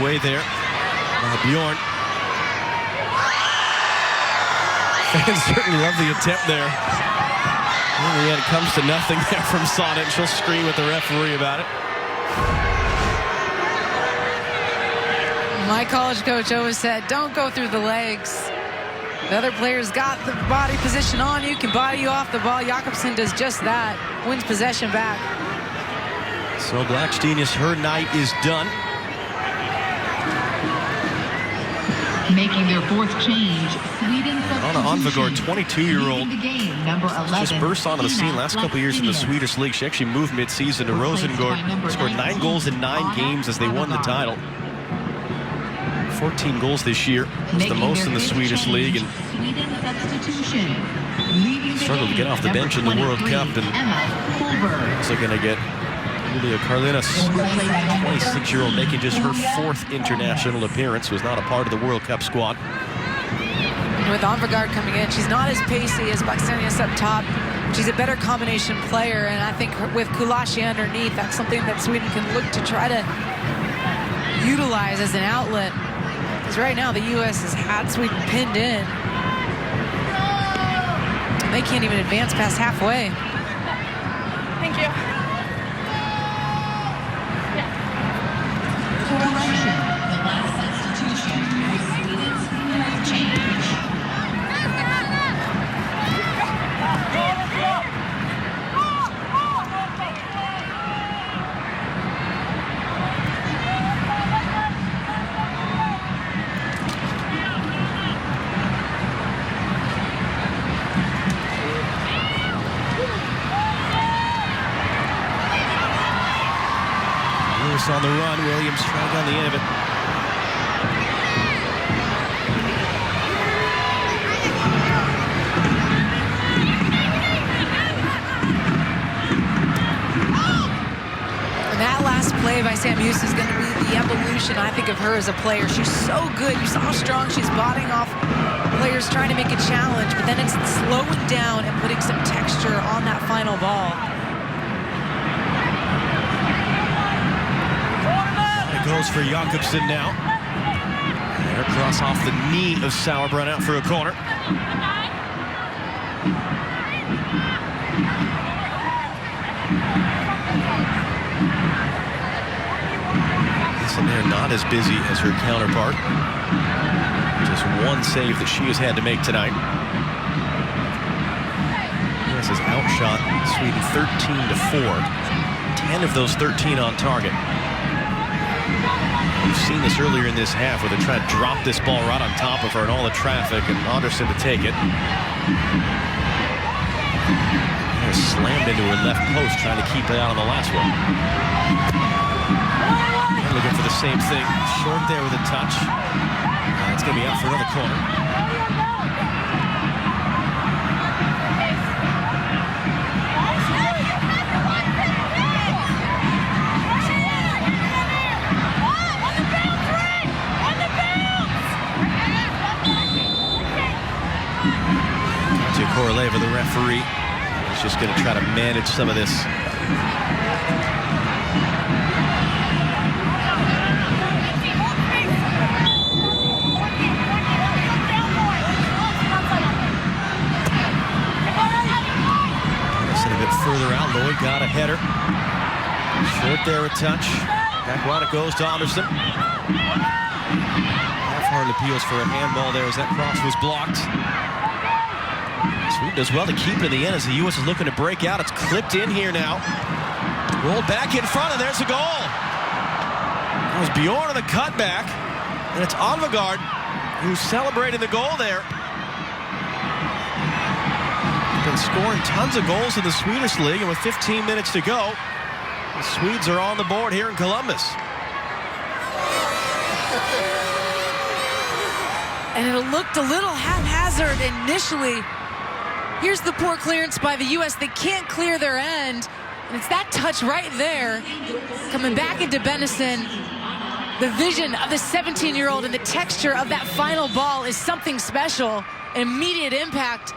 away there. Bjorn. Fans certainly love the attempt there. And yet it comes to nothing there from Sonnet, and she'll scream at the referee about it. My college coach always said, don't go through the legs. The other players got the body position on you, can body you off the ball. Jakobsen does just that, wins possession back. So Blackstenius, her night is done. Making their fourth change, Sweden Anna Onvegård, 22-year-old, number 11, just burst onto the scene last couple of years in the Swedish league. She actually moved mid-season to Rosengård, scored 9 goals in 9 games as they won the title. 14 goals this year, was the most in the Swedish league, and struggled to get off the bench in the World Cup. And also going to get Julia Karlinas, 26-year-old, making just her 4th international appearance, was not a part of the World Cup squad. With Onvegård coming in, she's not as pacey as Blackstenius up top. She's a better combination player, and I think with Kulashi underneath, that's something that Sweden can look to try to utilize as an outlet. Because right now the U.S. has had Sweden pinned in. They can't even advance past halfway. Thank you. Correction. The last substitution was Sweden's change. On the run, Williams trying down the end of it. And that last play by Sam Hughes is going to be the evolution, I think, of her as a player. She's so good. You saw how strong she's bodying off players trying to make a challenge, but then it's slowing down and putting some texture on that final ball. Goes for Jakobsen now. And her cross off the knee of Sauerbrunn out for a corner. Listen, they're not as busy as her counterpart. Just one save that she has had to make tonight. This is outshot Sweden 13-4. 10 of those 13 on target. We've seen this earlier in this half where they're trying to drop this ball right on top of her and all the traffic, and Anderson to take it. They're slammed into her left post, trying to keep it out on the last one. They're looking for the same thing. Short there with a touch. It's going to be out for another corner. Koroleva, the referee, is just going to try to manage some of this. Listen a bit further out. Lloyd got a header. Short there, a touch. Back round it goes to Anderson. Half-hearted appeals for a handball there as that cross was blocked. Sweden does well to keep it in the end as the U.S. is looking to break out. It's clipped in here now. Rolled back in front, and there's a goal. It was Bjorn on the cutback, and it's Onvegård who's celebrating the goal there. Been scoring tons of goals in the Swedish league, and with 15 minutes to go, the Swedes are on the board here in Columbus. And it looked a little haphazard initially. Here's the poor clearance by the U.S. They can't clear their end. And it's that touch right there. Coming back into Bennison. The vision of the 17-year-old and the texture of that final ball is something special. An immediate impact.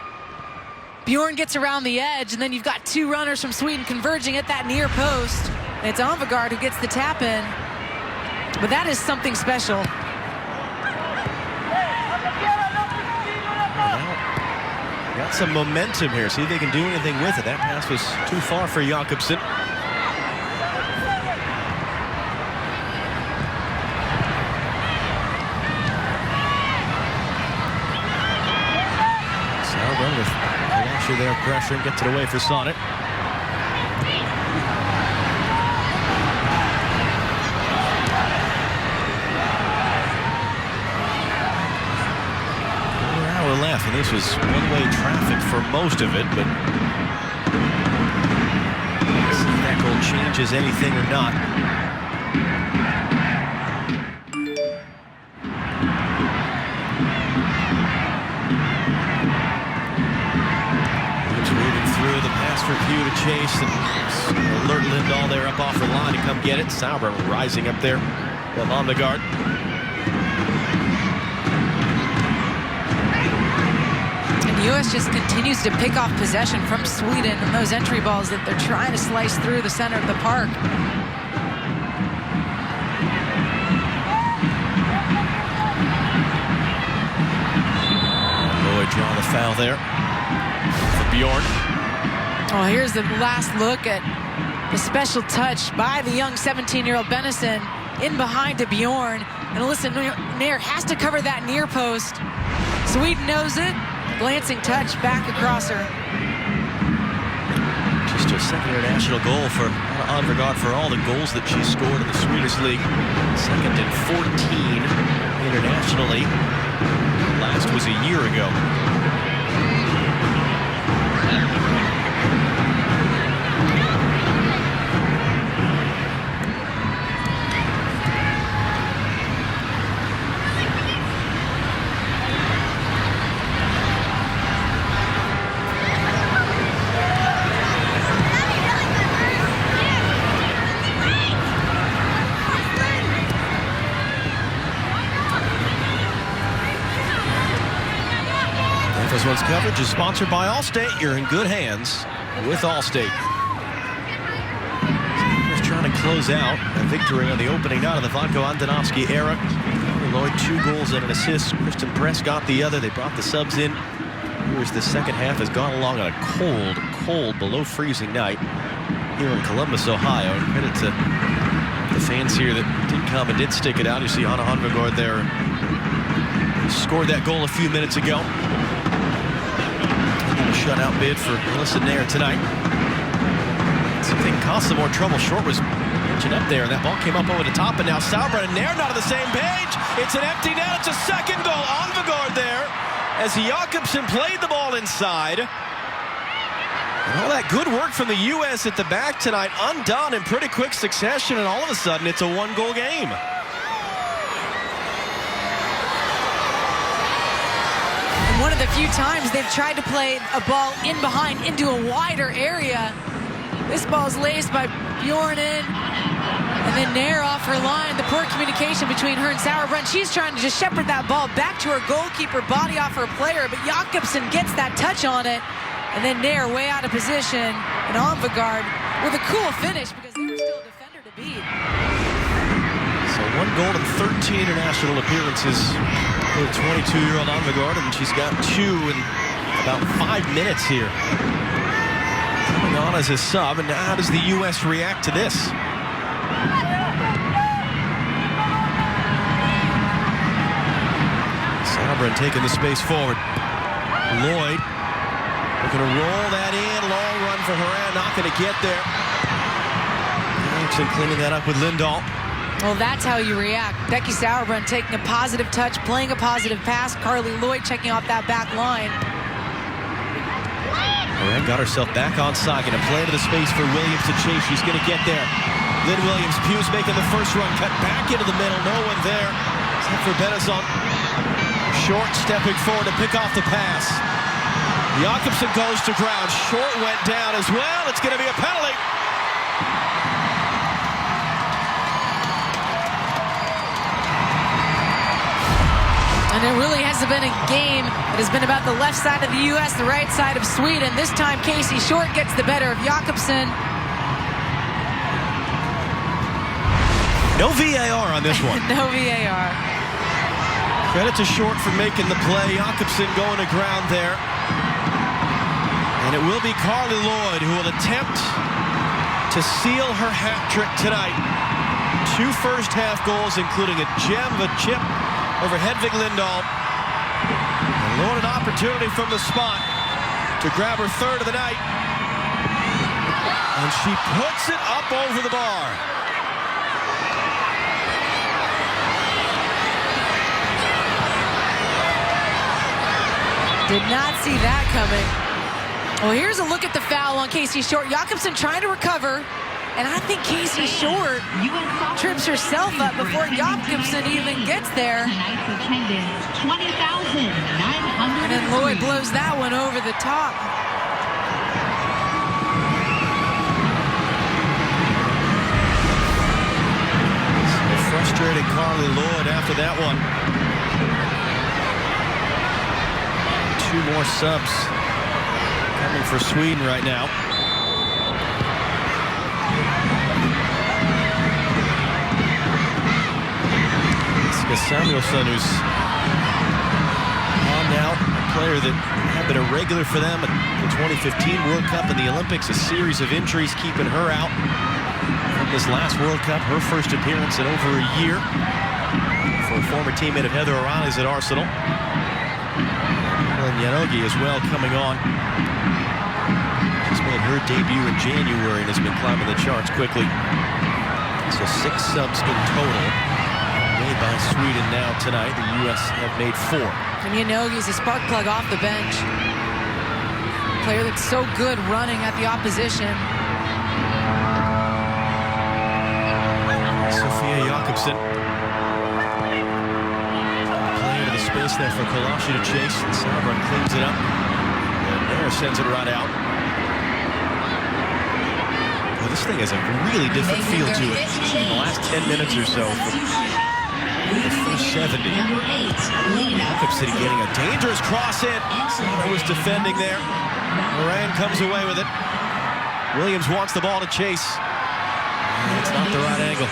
Bjorn gets around the edge, and then you've got 2 runners from Sweden converging at that near post. And it's Onvegård who gets the tap in. But that is something special. Got some momentum here. See if they can do anything with it. That pass was too far for Jakobsen. Sauber with Kalashi there pressuring, gets it away for Sonnet. Left, and this was one-way traffic for most of it, but see if that goal changes anything or not. It's moving through the pass for Pugh to chase, and alert Lindahl there up off the line to come get it. Sauber rising up there on the guard. The U.S. just continues to pick off possession from Sweden and those entry balls that they're trying to slice through the center of the park. Lloyd drawing the foul there for Bjorn. Well, here's the last look at the special touch by the young 17-year-old Bennison in behind to Bjorn. And listen, Nair has to cover that near post. Sweden knows it. Glancing touch back across her. Just her second international goal for Anvergaard for all the goals that she scored in the Swedish league. Second in 14 internationally. Last was a year ago. This one's coverage is sponsored by Allstate. You're in good hands with Allstate. Just trying to close out a victory on the opening night of the Vlatko Andonovski era. Lloyd 2 goals and an assist. Kristen Press got the other. They brought the subs in. Here's the second half has gone along on a cold, below freezing night here in Columbus, Ohio. And credit to the fans here that did come and did stick it out. You see Anna Anvergaard there. Scored that goal a few minutes ago. Shutout bid for Melissa Nair tonight. Something caused some more trouble. Short was pitching up there, and that ball came up over the top, and now Sauber and Nair not on the same page. It's an empty net. It's a second goal. Anvergaard there as Jakobsen played the ball inside. And all that good work from the U.S. at the back tonight undone in pretty quick succession, and all of a sudden it's a one-goal game. One of the few times they've tried to play a ball in behind into a wider area. This ball is laced by Bjorn in, and then Nair off her line. The poor communication between her and Sauerbrunn. She's trying to just shepherd that ball back to her goalkeeper, body off her player, but Jakobsen gets that touch on it, and then Nair way out of position, and Anvergaard with a cool finish because they were still a defender to beat. So 1 goal in 13 international appearances for the 22-year-old Anvergaard, and she's got 2 in about 5 minutes here. Coming on as a sub, and how does the U.S. react to this? Sauerbrunn taking the space forward. Lloyd looking to roll that in. Long run for Horan, not going to get there. Erickson cleaning that up with Lindahl. Well, that's how you react. Becky Sauerbrunn taking a positive touch, playing a positive pass. Carly Lloyd checking off that back line. Horan got herself back on side, going to play into the space for Williams to chase. She's going to get there. Lynn Williams, Pugh's making the first run, cut back into the middle. No one there. Except for Benison. Short stepping forward to pick off the pass. Jakobsen goes to ground. Short went down as well. It's going to be a penalty. And it really hasn't been a game that has been about the left side of the U.S., the right side of Sweden. This time, Casey Short gets the better of Jakobsen. No VAR on this one. No VAR. Credit to Short for making the play. Jakobsen going to ground there. And it will be Carly Lloyd who will attempt to seal her hat trick tonight. 2 first-half goals, including a gem of a chip over Hedvig Lindahl. And Lloyd an opportunity from the spot to grab her 3rd of the night. And she puts it up over the bar. Did not see that coming. Well, here's a look at the foul on Casey Short. Jakobsen trying to recover, and I think Casey Short trips herself up before Jakobsen even gets there. And then Lloyd blows that one over the top. Frustrated Carly Lloyd after that one. 2 more subs coming for Sweden right now. Samuelsson, who's on now, a player that had been a regular for them at the 2015 World Cup and the Olympics. A series of injuries keeping her out from this last World Cup, her first appearance in over a year for a former teammate of Heather O'Reilly's at Arsenal. And Yanogi as well coming on. She's made her debut in January and has been climbing the charts quickly. So 6 subs in total made by Sweden now tonight. The U.S. have made 4. And Yanogi's a spark plug off the bench. Player that's so good running at the opposition. Sofia Jakobsen. Space there for Kalashi to chase, and Sabra cleans it up. And there sends it right out. Well, this thing has a really different feel to it in the last 10 minutes or so. The first 70. Jakobsen getting a dangerous cross in. Sabra was defending there. Moran comes away with it. Williams wants the ball to chase. And it's not the right angle.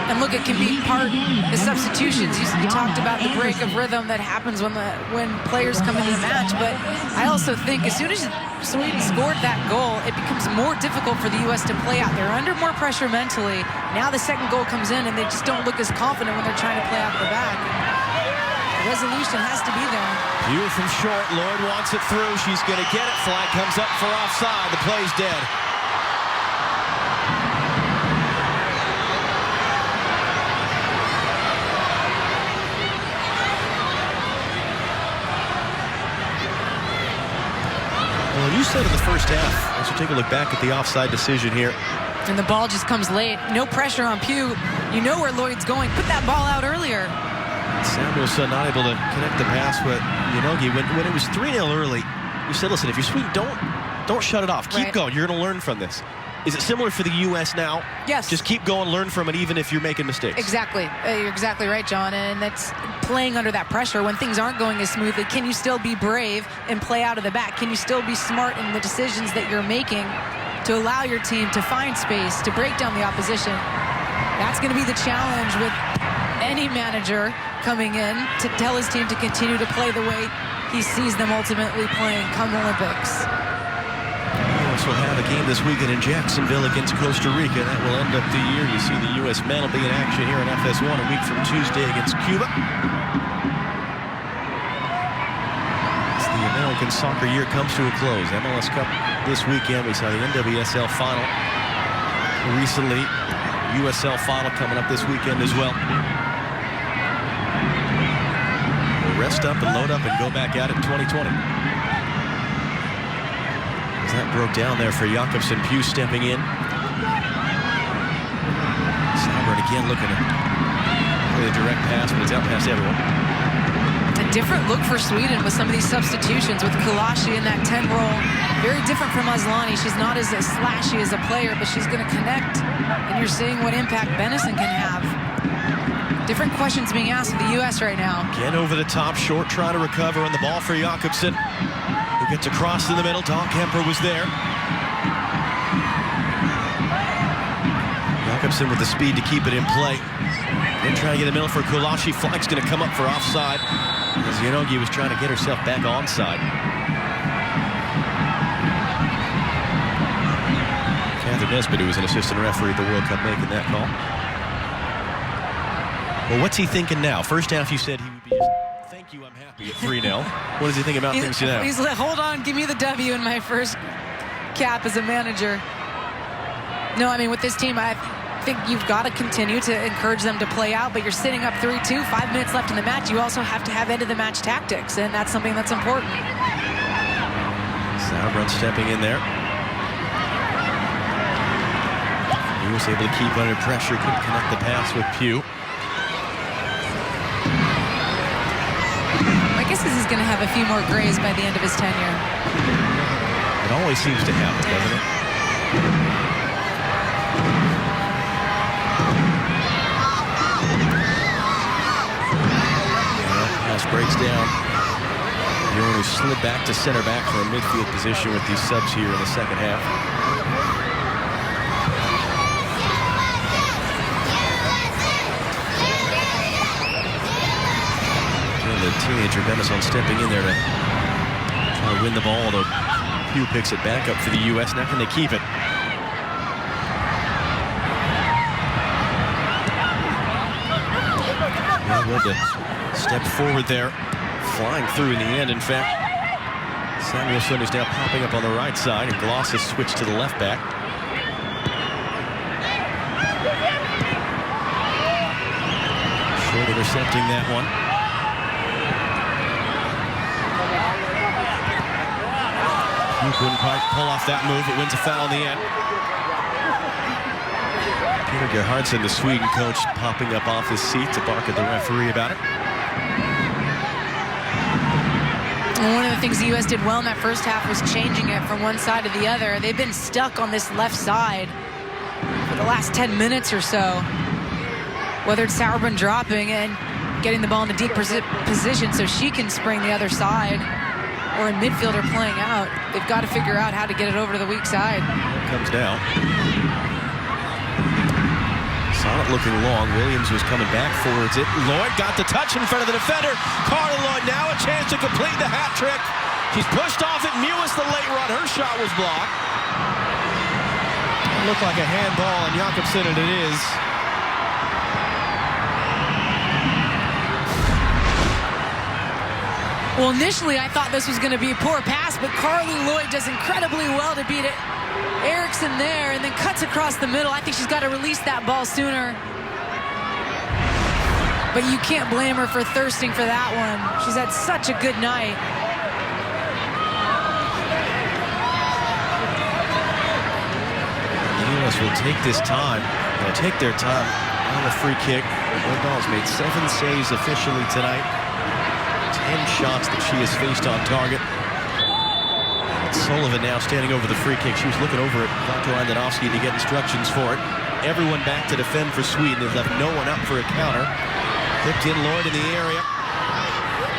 And look, it can be part of the substitutions. You talked about the break of rhythm that happens when players come into the match, but I also think as soon as Sweden scored that goal, it becomes more difficult for the U.S. to play out. They're under more pressure mentally. Now the second goal comes in, and they just don't look as confident when they're trying to play out the back. The resolution has to be there. View from Short. Lloyd wants it through. She's going to get it. Flag comes up for offside. The play's dead. Well, you said in the first half, as you take a look back at the offside decision here. And the ball just comes late. No pressure on Pugh. You know where Lloyd's going. Put that ball out earlier. Samuelsson not able to connect the pass with Yanogi. When it was 3-0 early, you said, listen, if you're Sweden, don't shut it off. Keep going. You're going to learn from this. Is it similar for the U.S. now? Yes. Just keep going, learn from it, even if you're making mistakes. Exactly. You're exactly right, John. And that's playing under that pressure when things aren't going as smoothly. Can you still be brave and play out of the back? Can you still be smart in the decisions that you're making to allow your team to find space, to break down the opposition? That's going to be the challenge with any manager coming in to tell his team to continue to play the way he sees them ultimately playing come Olympics. We'll have a game this weekend in Jacksonville against Costa Rica. That will end up the year. You see the U.S. men will be in action here in FS1 a week from Tuesday against Cuba. As the American soccer year comes to a close. MLS Cup this weekend. We saw the NWSL final recently. USL final coming up this weekend as well. We'll rest up and load up and go back at it in 2020. That broke down there for Jakobsen. Pugh stepping in. Sabra again looking to play a direct pass, but it's out past everyone. A different look for Sweden with some of these substitutions with Kalashi in that 10 role. Very different from Asllani. She's not as slashy as a player, but she's going to connect. And you're seeing what impact Benison can have. Different questions being asked of the U.S. right now. Again over the top. Short trying to recover on the ball for Jakobsen. Who gets across in the middle. Dawn Kemper was there. Jakobsen with the speed to keep it in play. Then trying to get the middle for Kulashi. Flag's going to come up for offside as Yanogi was trying to get herself back onside. Catherine Nesbitt, who was an assistant referee at the World Cup, making that call. Well, what's he thinking now? First half, you said he would be just, thank you, I'm happy at 3-0. What does he think about things now? He's like, hold on, give me the W in my first cap as a manager. No, I mean, with this team, I think you've got to continue to encourage them to play out, but you're sitting up 3-2, 5 minutes left in the match. You also have to have end-of-the-match tactics, and that's something that's important. Sauerbrunn stepping in there. He was able to keep under pressure, couldn't connect the pass with Pugh. I guess this is going to have a few more grays by the end of his tenure. It always seems to happen, doesn't it? Pass breaks down. Bjorn, who slid back to center back for a midfield position with these subs here in the second half. And the teenager Benison stepping in there to try to win the ball, although Pugh picks it back up for the U.S. Now can they keep it? Well, to step forward there, flying through in the end. In fact, Samuelson is now popping up on the right side, and Gloss has switched to the left back. Short intercepting that one. You couldn't quite pull off that move, but wins a foul in the end. Peter Gerhardsson, the Sweden coach, popping up off his seat to bark at the referee about it. And one of the things the U.S. did well in that first half was changing it from one side to the other. They've been stuck on this left side for the last 10 minutes or so. Whether it's Sauerbrunn dropping and getting the ball in a deep position so she can spring the other side, or a midfielder playing out, they've got to figure out how to get it over to the weak side. Comes down. Sonnet looking long. Williams was coming back towards it. Lloyd got the touch in front of the defender. Carly Lloyd now a chance to complete the hat trick. She's pushed off it. Mewis the late run. Her shot was blocked. It looked like a handball on Jakobsen, and it is. Well, initially I thought this was going to be a poor pass, but Carly Lloyd does incredibly well to beat it. Eriksson there, and then cuts across the middle. I think she's got to release that ball sooner. But you can't blame her for thirsting for that one. She's had such a good night. The U.S. will take this time. They'll take their time on the free kick. Ball's made 7 saves officially tonight. 10 shots that she has faced on target. Sullivan now standing over the free kick. She was looking over at Dr. Andonovski to get instructions for it. Everyone back to defend for Sweden. They've left no one up for a counter. Clipped in Lloyd in the area.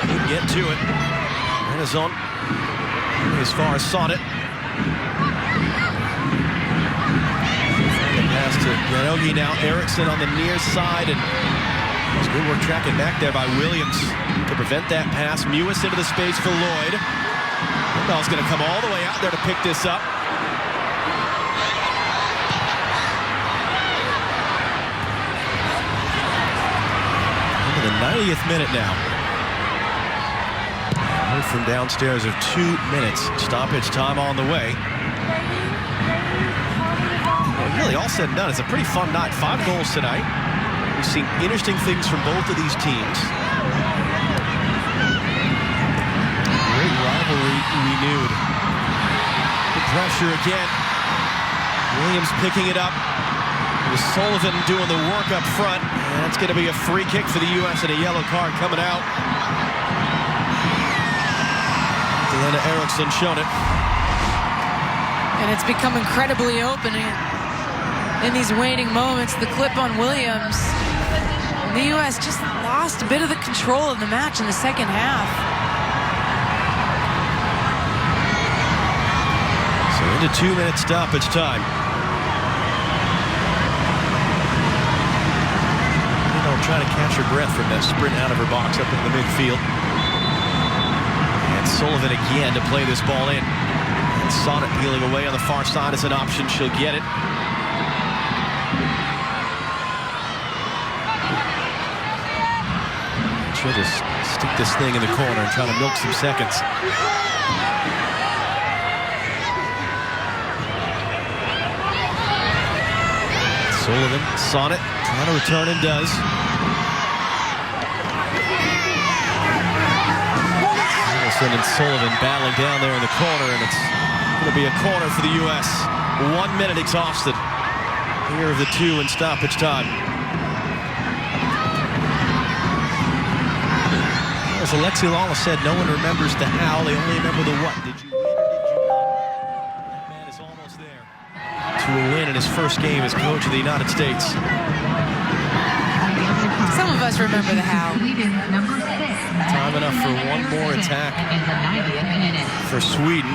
Couldn't get to it. Renazon as far as Sonnet. The pass to Yanogi now. Eriksson on the near side, and it's good work tracking back there by Williams to prevent that pass. Mewis into the space for Lloyd. The ball's going to come all the way out there to pick this up. Into the 90th minute now. Heard from downstairs of 2 minutes. Stoppage time on the way. Well, really, all said and done, it's a pretty fun night. 5 goals tonight. We've seen interesting things from both of these teams. Great rivalry renewed. The pressure again. Williams picking it up. With Sullivan doing the work up front. And it's going to be a free kick for the U.S. and a yellow card coming out. Helena Eriksson showed it. And it's become incredibly open in these waning moments. The clip on Williams. The U.S. just lost a bit of the control of the match in the second half. So into 2-minute stoppage time. Vlatko trying to catch her breath from that sprint out of her box up in the midfield. And Sullivan again to play this ball in. And Sonnet peeling away on the far side is an option. She'll get it. She'll just stick this thing in the corner and try to milk some seconds. Sullivan, Sonnet, trying to return and does. Anderson and Sullivan battling down there in the corner, and it's going to be a corner for the U.S. 1 minute exhausted. Here of the two in stoppage time. As Alexi Lawless said, no one remembers the how, they only remember the what. Did you win or did you not? That man is almost there to a win in his first game as coach of the United States. Some of us remember the how. Time enough for one more attack for Sweden.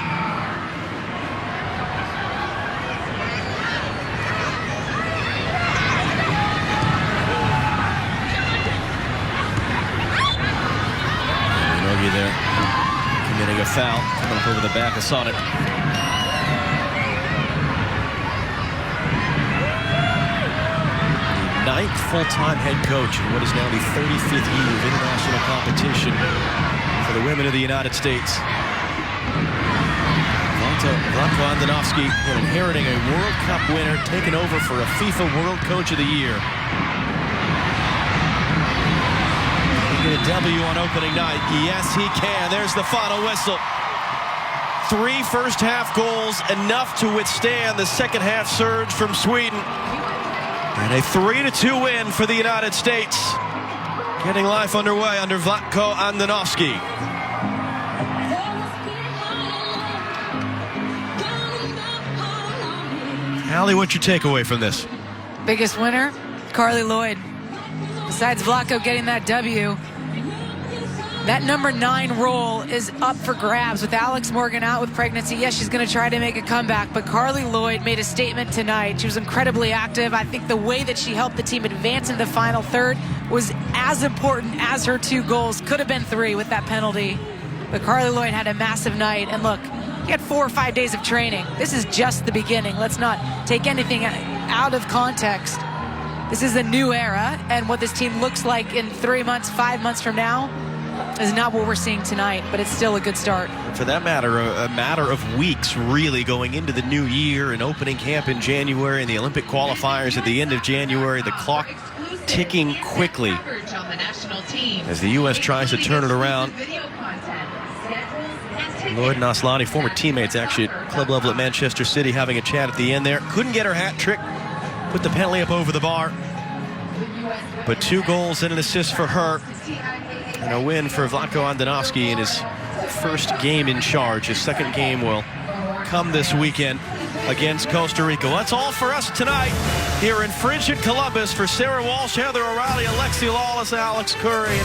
There, committing a foul, coming up over the back of Sonnet. The 9th full-time head coach in what is now the 35th year of international competition for the women of the United States. Vlatko Andonovski inheriting a World Cup winner, taking over for a FIFA World Coach of the Year. Get a W on opening night. Yes, he can. There's the final whistle. 3 first-half goals, enough to withstand the second-half surge from Sweden. And a 3-2 win for the United States. Getting life underway under Vlatko Andonovski. Allie, what's your takeaway from this? Biggest winner, Carly Lloyd. Besides Vlatko getting that W, that number 9 role is up for grabs with Alex Morgan out with pregnancy. Yes, she's going to try to make a comeback, but Carly Lloyd made a statement tonight. She was incredibly active. I think the way that she helped the team advance into the final third was as important as her 2 goals. Could have been 3 with that penalty. But Carly Lloyd had a massive night. And look, he had 4 or 5 days of training. This is just the beginning. Let's not take anything out of context. This is a new era, and what this team looks like in 3 months, 5 months from now is not what we're seeing tonight, but it's still a good start. For that matter, a matter of weeks, really, going into the new year and opening camp in January and the Olympic qualifiers at the end of January. The clock ticking quickly as the U.S. tries to turn it around. Lloyd and Aslani, former teammates actually at club level at Manchester City, having a chat at the end there. Couldn't get her hat trick. Put the penalty up over the bar. But 2 goals and an assist for her. And a win for Vlatko Andonovski in his first game in charge. His second game will come this weekend against Costa Rica. Well, that's all for us tonight here in frigid Columbus. For Sarah Walsh, Heather O'Reilly, Alexi Lawless, Alex Curry.